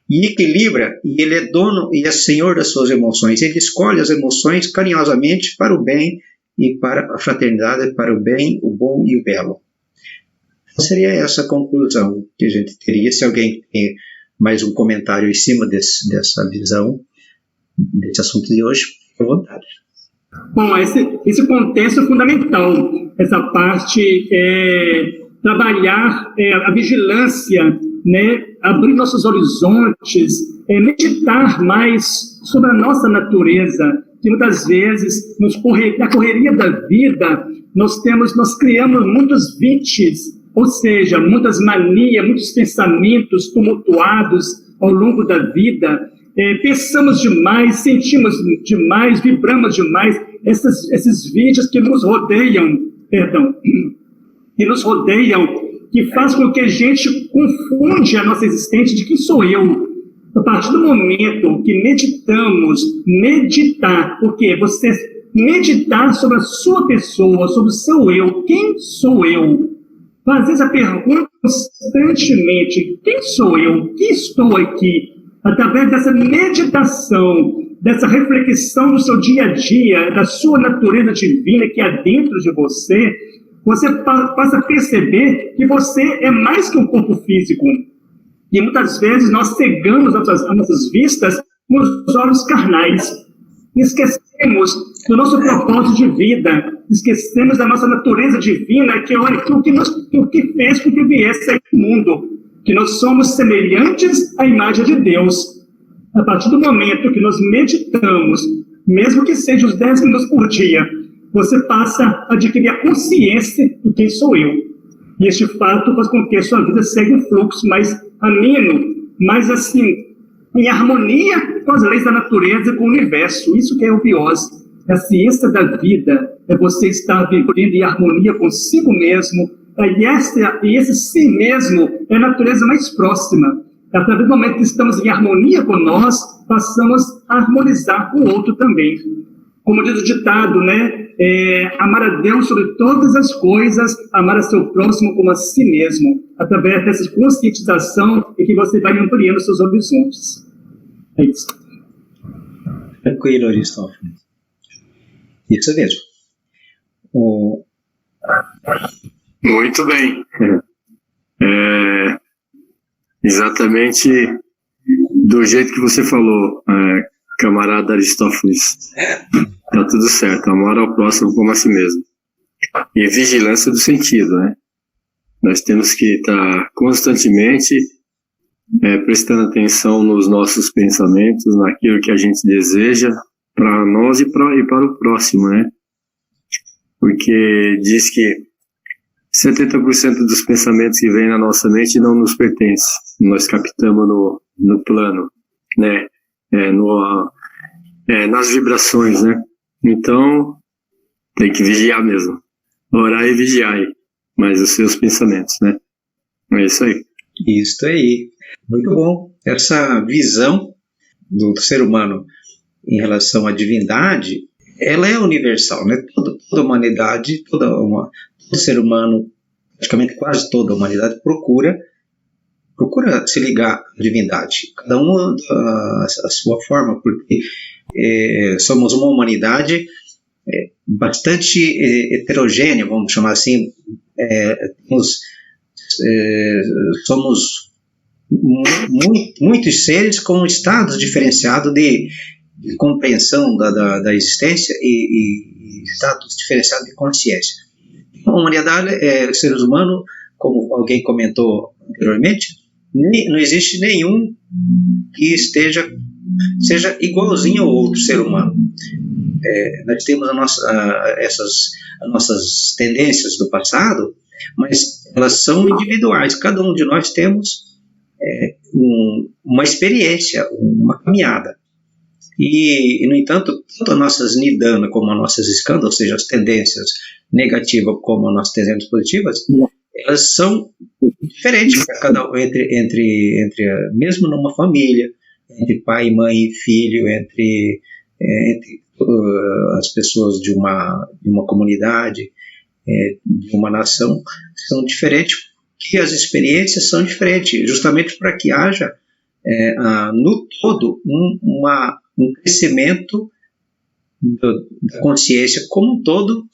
e equilibra, e ele é dono e é senhor das suas emoções. Ele escolhe as emoções carinhosamente para o bem e para a fraternidade, para o bem, o bom e o belo. Então, seria essa a conclusão que a gente teria. Se alguém tem mais um comentário em cima dessa visão, desse assunto de hoje, fique à vontade. Bom, esse contexto é fundamental, essa parte trabalhar a vigilância, né, abrir nossos horizontes, meditar mais sobre a nossa natureza, que muitas vezes, na correria da vida, nós criamos muitos vícios, ou seja, muitas manias, muitos pensamentos tumultuados ao longo da vida. Pensamos demais, sentimos demais, vibramos demais. Esses vícios que nos rodeiam, que faz com que a gente confunde a nossa existência de quem sou eu. A partir do momento que meditar, porque você meditar sobre a sua pessoa, sobre o seu eu, quem sou eu? Fazer essa pergunta constantemente, quem sou eu? Que estou aqui? Através dessa meditação, dessa reflexão do seu dia a dia, da sua natureza divina que há dentro de você, você passa a perceber que você é mais que um corpo físico. E muitas vezes nós cegamos as nossas vistas com os olhos carnais. Esquecemos do nosso propósito de vida, esquecemos da nossa natureza divina, que é o que fez com que viesse ao mundo, que nós somos semelhantes à imagem de Deus. A partir do momento que nós meditamos, mesmo que seja os 10 minutos por dia, você passa a adquirir a consciência de quem sou eu. E este fato faz com que a sua vida segue um fluxo mais ameno, mais assim, em harmonia com as leis da natureza e com o universo. Isso que é a eubiose. A ciência da vida é você estar vivendo em harmonia consigo mesmo. E esse si mesmo é a natureza mais próxima. A partir do momento que estamos em harmonia com nós, passamos a harmonizar com o outro também. Como diz o ditado, né? Amar a Deus sobre todas as coisas, amar a seu próximo como a si mesmo. Através dessa conscientização e que você vai ampliando seus horizontes. É isso. Tranquilo, Aristófanes. Isso mesmo. Muito bem. Exatamente do jeito que você falou, camarada Aristófanes. Tá tudo certo. Amar ao próximo como a si mesmo. E vigilância do sentido, né? Nós temos que estar constantemente prestando atenção nos nossos pensamentos, naquilo que a gente deseja para nós e para o próximo, né? Porque diz que 70% dos pensamentos que vêm na nossa mente não nos pertencem. Nós captamos no plano, né? Nas vibrações, né? Então, tem que vigiar mesmo. Orar e vigiar, mas os seus pensamentos, né? É isso aí. Isso aí. Muito bom. Essa visão do ser humano em relação à divindade, ela é universal, né? Toda a humanidade, todo ser humano, praticamente quase toda a humanidade procura se ligar à divindade. Cada um a sua forma, porque somos uma humanidade bastante heterogênea, vamos chamar assim. Somos muitos seres com estados diferenciados de compreensão da existência e estados diferenciados de consciência. A humanidade, seres humanos, como alguém comentou anteriormente, não existe nenhum que seja igualzinho ao outro ser humano. Nós temos as nossas tendências do passado, mas elas são individuais. Cada um de nós temos uma experiência, uma caminhada. E, no entanto, tanto as nossas nidana como as nossas skandha, ou seja, as tendências negativas como as nossas tendências positivas, elas são diferentes para cada um, entre mesmo numa família, entre pai, mãe e filho, entre as pessoas de uma comunidade, de uma nação, são diferentes, que as experiências são diferentes, justamente para que haja no todo um crescimento da consciência como um todo,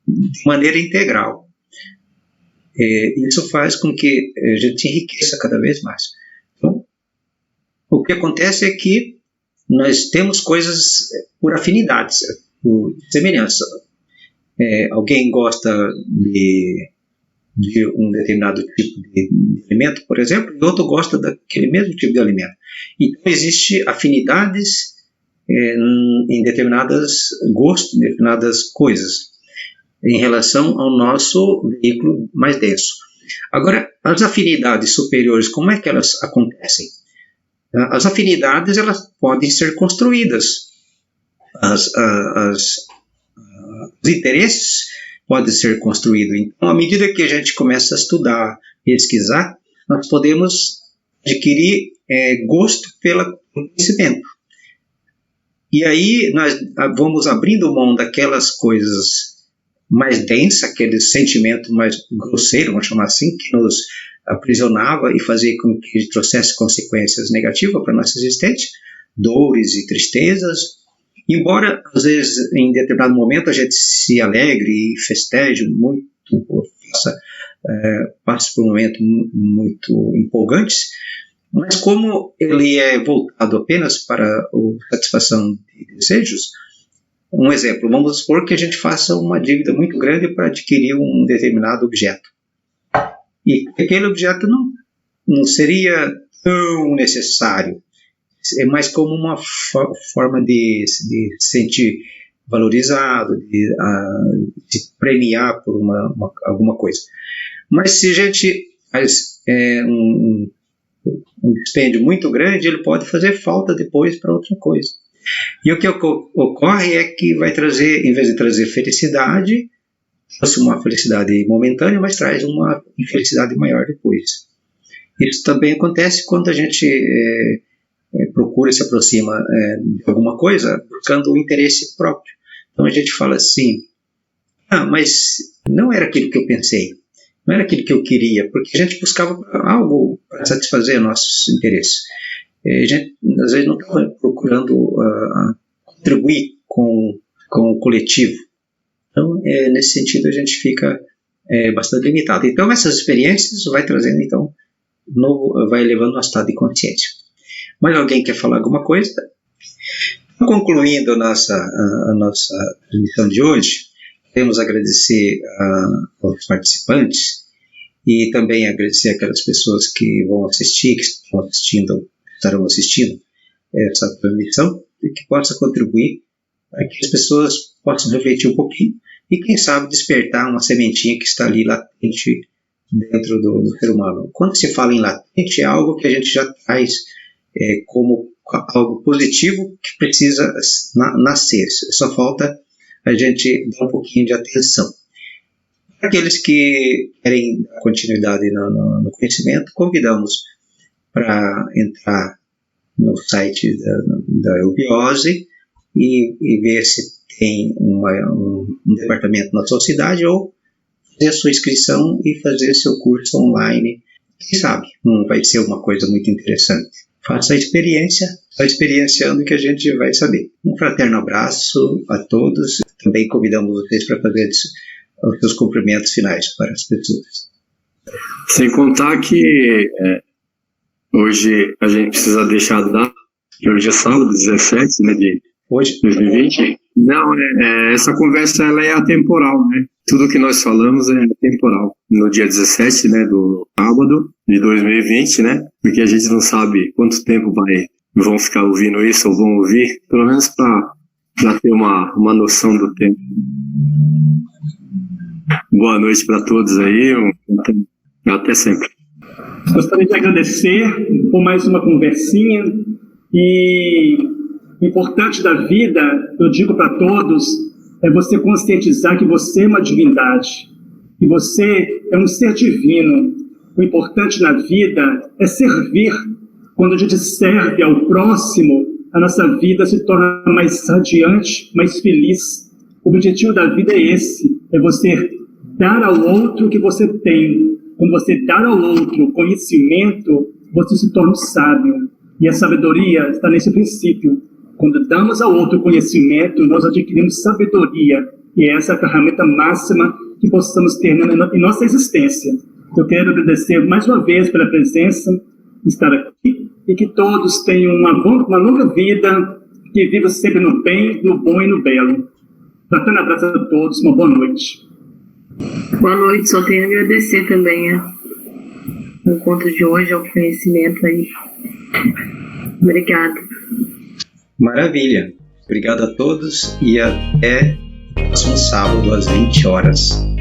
de maneira integral. Isso faz com que a gente enriqueça cada vez mais. Então, o que acontece é que nós temos coisas por afinidades, por semelhança. Alguém gosta de um determinado tipo de alimento, por exemplo, e outro gosta daquele mesmo tipo de alimento. Então, existem afinidades em determinadas gostos, em determinadas coisas, em relação ao nosso veículo mais denso. Agora, as afinidades superiores, como é que elas acontecem? As afinidades, elas podem ser construídas. Os interesses podem ser construídos. Então, à medida que a gente começa a estudar, pesquisar, nós podemos adquirir gosto pelo conhecimento. E aí nós vamos abrindo mão daquelas coisas mais densas, aquele sentimento mais grosseiro, vamos chamar assim, que nos aprisionava e fazia com que trouxesse consequências negativas para a nossa existência, dores e tristezas. Embora, às vezes, em determinado momento, a gente se alegre e festeje muito, passe por um momento muito empolgantes, mas como ele é voltado apenas para a satisfação de desejos, um exemplo, vamos supor que a gente faça uma dívida muito grande para adquirir um determinado objeto. E aquele objeto não seria tão necessário, é mais como uma forma de se sentir valorizado, de premiar por alguma coisa. Mas se a gente faz um dispêndio muito grande, ele pode fazer falta depois para outra coisa. E o que ocorre é que vai trazer, em vez de trazer felicidade, trouxe uma felicidade momentânea, mas traz uma infelicidade maior depois. Isso também acontece quando a gente procura, se aproxima de alguma coisa, buscando o interesse próprio. Então a gente fala assim, mas não era aquilo que eu pensei, não era aquilo que eu queria, porque a gente buscava algo para satisfazer nossos interesses. A gente, às vezes, não estava procurando contribuir com o coletivo. Então, nesse sentido, a gente fica bastante limitado. Então, essas experiências vai trazendo, então, vai elevando o estado de consciência. Mas alguém quer falar alguma coisa? Concluindo a nossa transmissão de hoje, queremos agradecer aos participantes e também agradecer aquelas pessoas que vão assistir, que estarão assistindo essa transmissão, e que possa contribuir para que as pessoas possam refletir um pouquinho e, quem sabe, despertar uma sementinha que está ali latente dentro do ser humano. Quando se fala em latente, é algo que a gente já traz como algo positivo que precisa nascer. Só falta a gente dar um pouquinho de atenção. Para aqueles que querem dar continuidade no conhecimento, convidamos para entrar no site da Eubiose e ver se tem um departamento na sua cidade, ou fazer a sua inscrição e fazer seu curso online. Quem sabe não vai ser uma coisa muito interessante. Faça a experiência, só experienciando que a gente vai saber. Um fraterno abraço a todos. Também convidamos vocês para fazer os seus cumprimentos finais para as pessoas. Sem contar que hoje a gente precisa deixar a data, que hoje é sábado, 17, né, de hoje? 2020. Não, essa conversa ela é atemporal, né? Tudo que nós falamos é atemporal. No dia 17, né, do sábado de 2020, né? Porque a gente não sabe quanto tempo vão ficar ouvindo isso ou vão ouvir, pelo menos para ter uma noção do tempo. Boa noite para todos aí, até sempre. Gostaria de agradecer por mais uma conversinha, e o importante da vida, eu digo para todos, é você conscientizar que você é uma divindade, que você é um ser divino. O importante na vida é servir. Quando a gente serve ao próximo, a nossa vida se torna mais radiante, mais feliz. O objetivo da vida é esse, é você dar ao outro o que você tem. Quando você dá ao outro conhecimento, você se torna um sábio. E a sabedoria está nesse princípio. Quando damos ao outro conhecimento, nós adquirimos sabedoria. E essa é a ferramenta máxima que possamos ter em nossa existência. Eu quero agradecer mais uma vez pela presença, estar aqui, e que todos tenham uma longa vida, que vivam sempre no bem, no bom e no belo. Fraterno abraço a todos, uma boa noite. Boa noite, só tenho a agradecer também o encontro de hoje, ao conhecimento aí. Obrigada. Maravilha. Obrigado a todos e até o próximo sábado às 20 horas.